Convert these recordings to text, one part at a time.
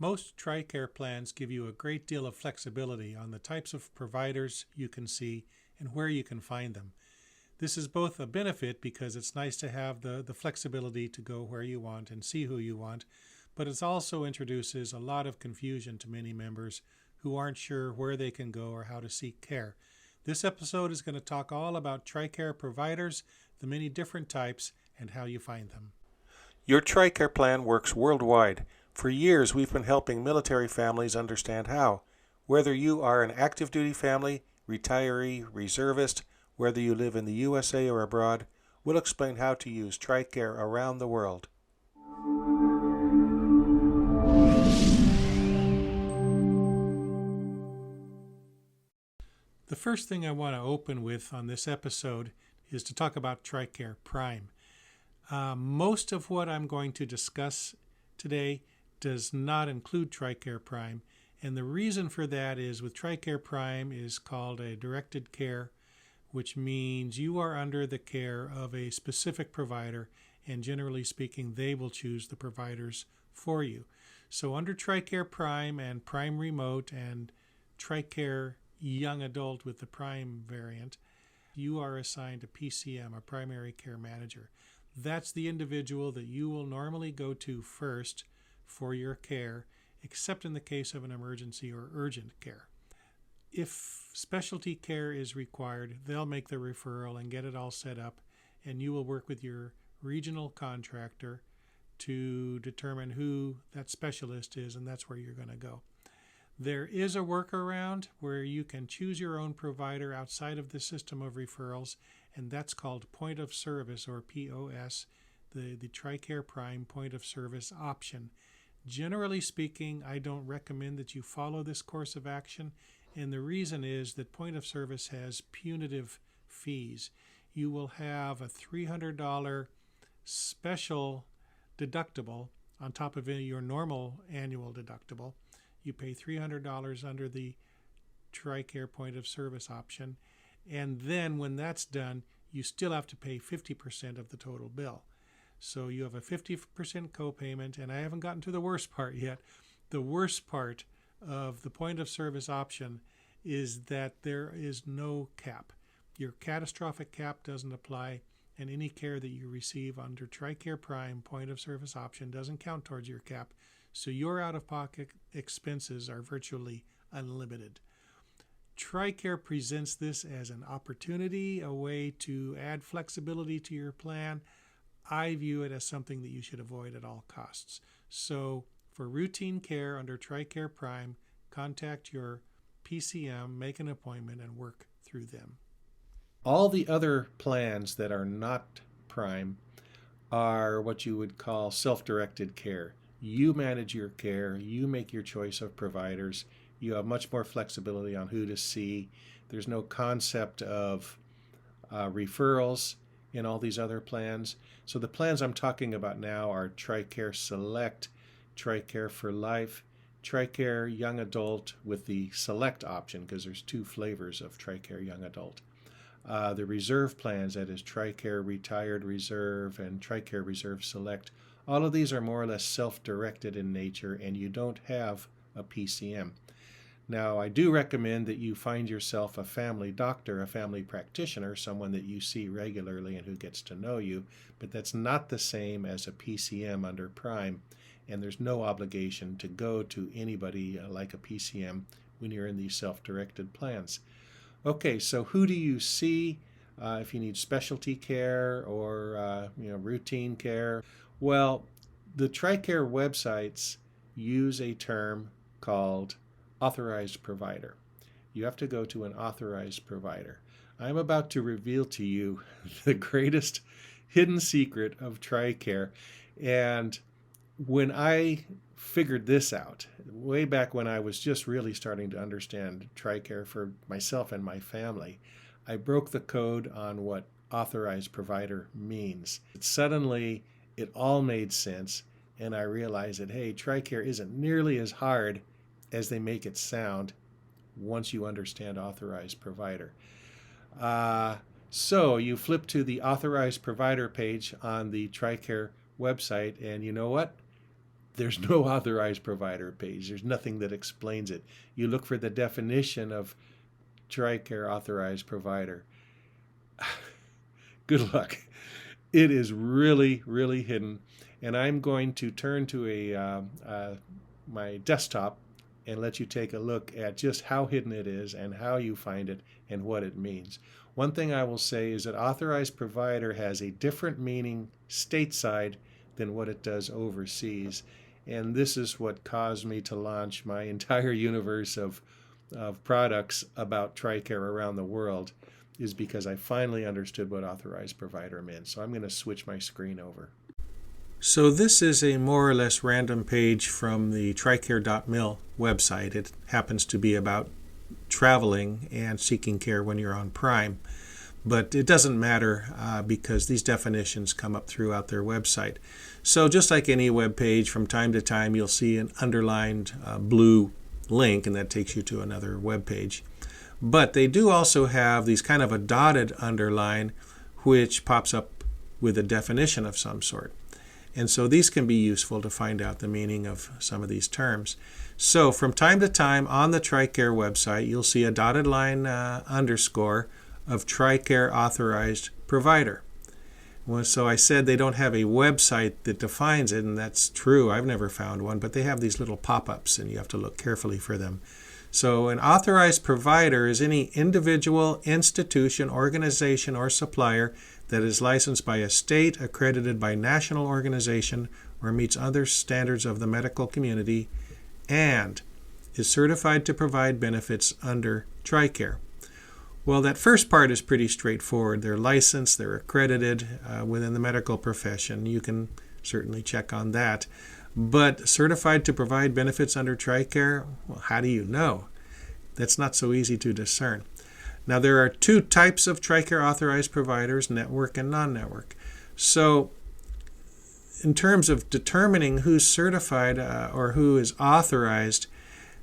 Most TRICARE plans give you a great deal of flexibility on the types of providers you can see and where you can find them. This is both a benefit because it's nice to have the flexibility to go where you want and see who you want, but it also introduces a lot of confusion to many members who aren't sure where they can go or how to seek care. This episode is going to talk all about TRICARE providers, the many different types, and how you find them. Your TRICARE plan works worldwide. For years, we've been helping military families understand how. Whether you are an active duty family, retiree, reservist, whether you live in the USA or abroad, we'll explain how to use TRICARE around the world. The first thing I want to open with on this episode is to talk about TRICARE Prime. Most of what I'm going to discuss today does not include TRICARE Prime, and the reason for that is with TRICARE Prime is called a directed care, which means you are under the care of a specific provider, and generally speaking, they will choose the providers for you. So under TRICARE Prime and Prime Remote and TRICARE Young Adult with the Prime variant, you are assigned a PCM, a primary care manager. That's the individual that you will normally go to first for your care, except in the case of an emergency or urgent care. If specialty care is required, they'll make the referral and get it all set up, and you will work with your regional contractor to determine who that specialist is, and that's where you're going to go. There is a workaround where you can choose your own provider outside of the system of referrals, and that's called point of service, or POS, the TRICARE Prime point of service option. Generally speaking, I don't recommend that you follow this course of action, and the reason is that point of service has punitive fees. You will have a $300 special deductible on top of your normal annual deductible. You pay $300 under the TRICARE point of service option, and then when that's done, you still have to pay 50% of the total bill. So you have a 50% copayment, and I haven't gotten to the worst part yet. The worst part of the point of service option is that there is no cap. Your catastrophic cap doesn't apply, and any care that you receive under TRICARE Prime point of service option doesn't count towards your cap. So your out-of-pocket expenses are virtually unlimited. TRICARE presents this as an opportunity, a way to add flexibility to your plan. I view it as something that you should avoid at all costs. So for routine care under TRICARE Prime, contact your PCM, make an appointment, and work through them. All the other plans that are not Prime are what you would call self-directed care. You manage your care, you make your choice of providers, you have much more flexibility on who to see. There's no concept of referrals in all these other plans. So the plans I'm talking about now are TRICARE Select, TRICARE for Life, TRICARE Young Adult with the Select option, because there's two flavors of TRICARE Young Adult. The reserve plans, that is TRICARE Retired Reserve and TRICARE Reserve Select, all of these are more or less self-directed in nature, and you don't have a PCM. Now, I do recommend that you find yourself a family doctor, a family practitioner, someone that you see regularly and who gets to know you, but that's not the same as a PCM under Prime, and there's no obligation to go to anybody like a PCM when you're in these self-directed plans. Okay, so who do you see if you need specialty care or routine care? Well, the TRICARE websites use a term called Authorized Provider. You have to go to an authorized provider. I'm about to reveal to you the greatest hidden secret of TRICARE. And when I figured this out, way back when I was just really starting to understand TRICARE for myself and my family, I broke the code on what authorized provider means. Suddenly, it all made sense, and I realized that, hey, TRICARE isn't nearly as hard as they make it sound once you understand authorized provider. So you flip to the authorized provider page on the TRICARE website, and you know what? there's no authorized provider page. There's nothing that explains it. You look for the definition of TRICARE authorized provider. Good luck. It is really, really hidden. And I'm going to turn to my desktop and let you take a look at just how hidden it is and how you find it and what it means. One thing I will say is that authorized provider has a different meaning stateside than what it does overseas. And this is what caused me to launch my entire universe of products about TRICARE around the world, is because I finally understood what authorized provider meant. So I'm going to switch my screen over. So this is a more or less random page from the TRICARE.mil website. It happens to be about traveling and seeking care when you're on Prime. But it doesn't matter because these definitions come up throughout their website. So just like any web page, from time to time you'll see an underlined blue link, and that takes you to another web page. But they do also have these kind of a dotted underline, which pops up with a definition of some sort. And so these can be useful to find out the meaning of some of these terms. So from time to time on the TRICARE website, you'll see a dotted line underscore of TRICARE Authorized Provider. Well, so I said they don't have a website that defines it, and that's true. I've never found one, but they have these little pop-ups, and you have to look carefully for them. So an authorized provider is any individual, institution, organization, or supplier that is licensed by a state, accredited by national organization, or meets other standards of the medical community, and is certified to provide benefits under TRICARE. Well, that first part is pretty straightforward. They're licensed, they're accredited within the medical profession. You can certainly check on that. But certified to provide benefits under TRICARE, well, how do you know? That's not so easy to discern. Now, there are two types of TRICARE authorized providers, network and non-network. So in terms of determining who's certified or who is authorized,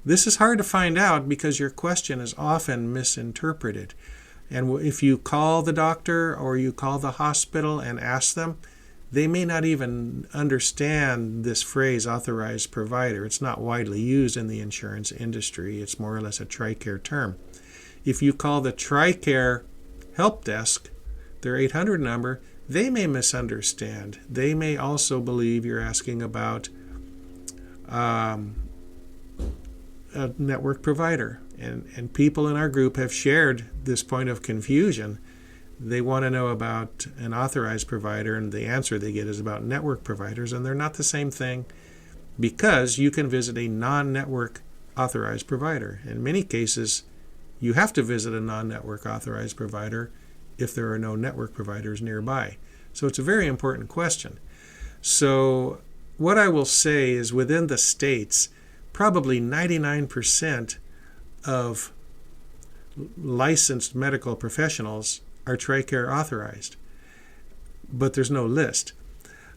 this is hard to find out because your question is often misinterpreted. And if you call the doctor or you call the hospital and ask them, they may not even understand this phrase, authorized provider. It's not widely used in the insurance industry. It's more or less a TRICARE term. If you call the TRICARE help desk, their 800 number, they may misunderstand. They may also believe you're asking about a network provider. And people in our group have shared this point of confusion. They want to know about an authorized provider, and the answer they get is about network providers, and they're not the same thing, because you can visit a non-network authorized provider. In many cases, you have to visit a non-network authorized provider if there are no network providers nearby. So it's a very important question. So what I will say is, within the states, probably 99% of licensed medical professionals are TRICARE authorized, but there's no list.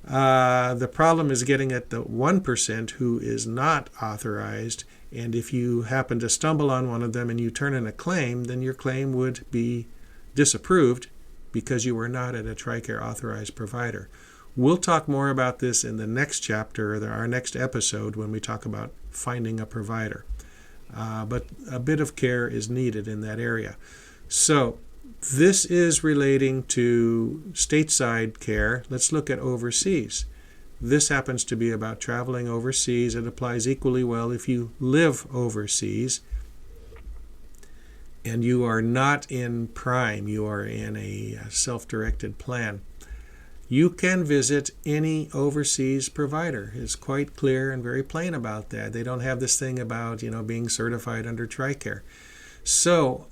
The problem is getting at the 1% who is not authorized, and if you happen to stumble on one of them and you turn in a claim, then your claim would be disapproved because you were not at a TRICARE authorized provider. We'll talk more about this in the next chapter, or our next episode, when we talk about finding a provider. But a bit of care is needed in that area. So this is relating to stateside care. Let's look at overseas. This happens to be about traveling overseas. It applies equally well if you live overseas and you are not in Prime, you are in a self-directed plan. You can visit any overseas provider. It's quite clear and very plain about that. They don't have this thing about, being certified under TRICARE. So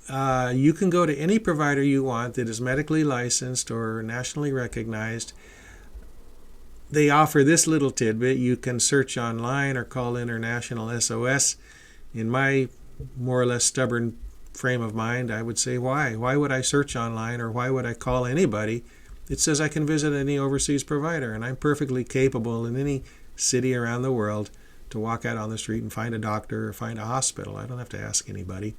you can go to any provider you want that is medically licensed or nationally recognized. They offer this little tidbit. You can search online or call International SOS. In my more or less stubborn frame of mind, I would say, why? Why would I search online, or why would I call anybody? It says I can visit any overseas provider, and I'm perfectly capable in any city around the world to walk out on the street and find a doctor or find a hospital. I don't have to ask anybody.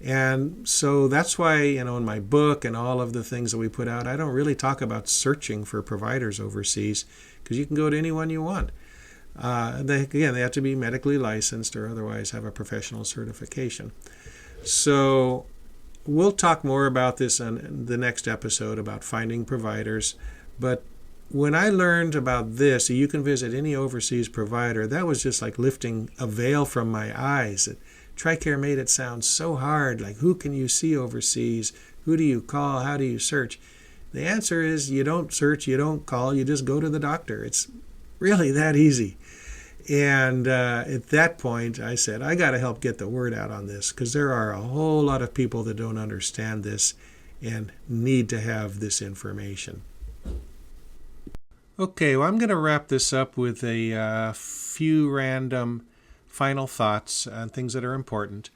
And so that's why, in my book and all of the things that we put out, I don't really talk about searching for providers overseas, because you can go to anyone you want. They have to be medically licensed or otherwise have a professional certification. So we'll talk more about this on the next episode about finding providers. But when I learned about this, you can visit any overseas provider, that was just like lifting a veil from my eyes. TRICARE made it sound so hard, like who can you see overseas? Who do you call? How do you search? The answer is you don't search, you don't call, you just go to the doctor. It's really that easy. And at that point, I said, I got to help get the word out on this because there are a whole lot of people that don't understand this and need to have this information. Okay, well, I'm going to wrap this up with a few random final thoughts on things that are important.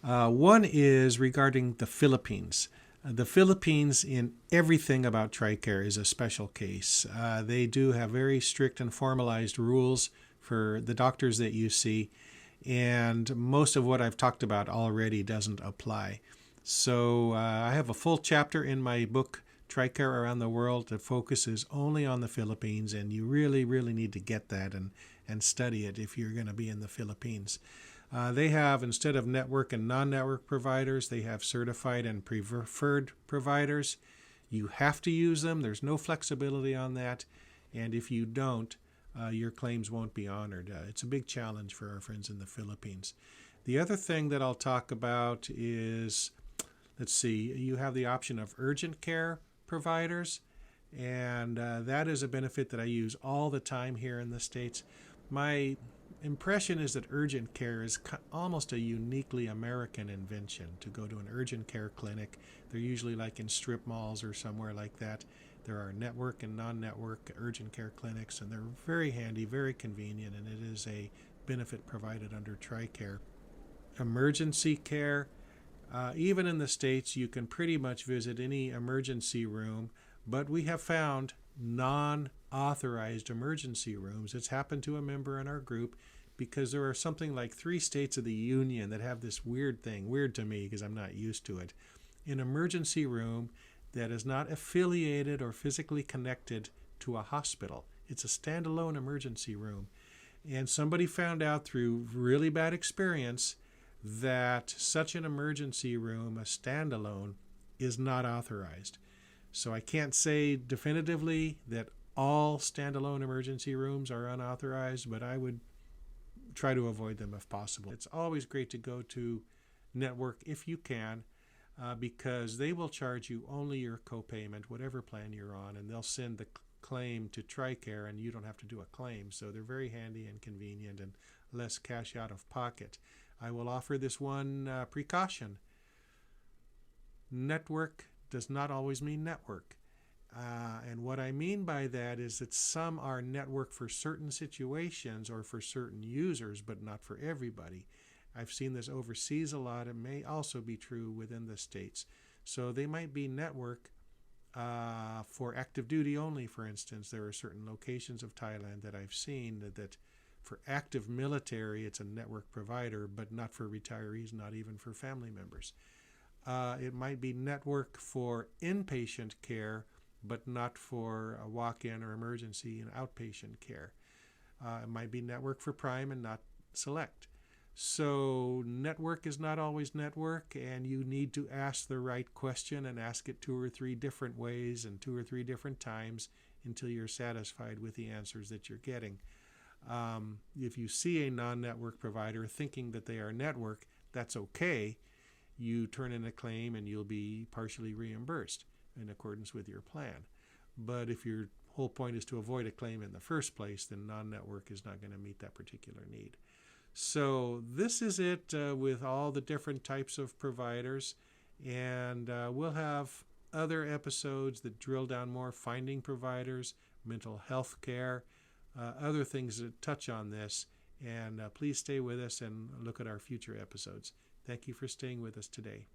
One is regarding the Philippines. The Philippines, in everything about TRICARE, is a special case. They do have very strict and formalized rules for the doctors that you see, and most of what I've talked about already doesn't apply. So I have a full chapter in my book, TRICARE Around the World, that focuses only on the Philippines, and you really, really need to get that and study it if you're going to be in the Philippines. They have, instead of network and non-network providers, they have certified and preferred providers. You have to use them. There's no flexibility on that. And if you don't, your claims won't be honored. It's a big challenge for our friends in the Philippines. The other thing that I'll talk about is, let's see, you have the option of urgent care providers, and that is a benefit that I use all the time here in the States. My impression is that urgent care is almost a uniquely American invention, to go to an urgent care clinic. They're usually like in strip malls or somewhere like that. There are network and non-network urgent care clinics, and they're very handy, very convenient, and it is a benefit provided under TRICARE. Emergency care, even in the States, you can pretty much visit any emergency room, but we have found non-authorized emergency rooms. It's happened to a member in our group because there are something like 3 states of the union that have this weird thing, weird to me because I'm not used to it, an emergency room that is not affiliated or physically connected to a hospital. It's a standalone emergency room. And somebody found out through really bad experience that such an emergency room, a standalone, is not authorized. So I can't say definitively that all standalone emergency rooms are unauthorized, but I would try to avoid them if possible. It's always great to go to network if you can, because they will charge you only your copayment, whatever plan you're on, and they'll send the claim to TRICARE, and you don't have to do a claim. So they're very handy and convenient and less cash out of pocket. I will offer this one precaution. Network does not always mean network. And what I mean by that is that some are network for certain situations or for certain users, but not for everybody. I've seen this overseas a lot. It may also be true within the States. So they might be network for active duty only, for instance. There are certain locations of Thailand that I've seen that for active military, it's a network provider, but not for retirees, not even for family members. It might be network for inpatient care, but not for a walk-in or emergency and outpatient care. It might be network for Prime and not Select. So network is not always network, and you need to ask the right question and ask it 2 or 3 different ways and 2 or 3 different times until you're satisfied with the answers that you're getting. If you see a non-network provider thinking that they are network, that's okay. You turn in a claim and you'll be partially reimbursed in accordance with your plan. But if your whole point is to avoid a claim in the first place, then non-network is not going to meet that particular need. So this is it with all the different types of providers, and we'll have other episodes that drill down more, finding providers, mental health care, other things that touch on this. And please stay with us and look at our future episodes. Thank you for staying with us today.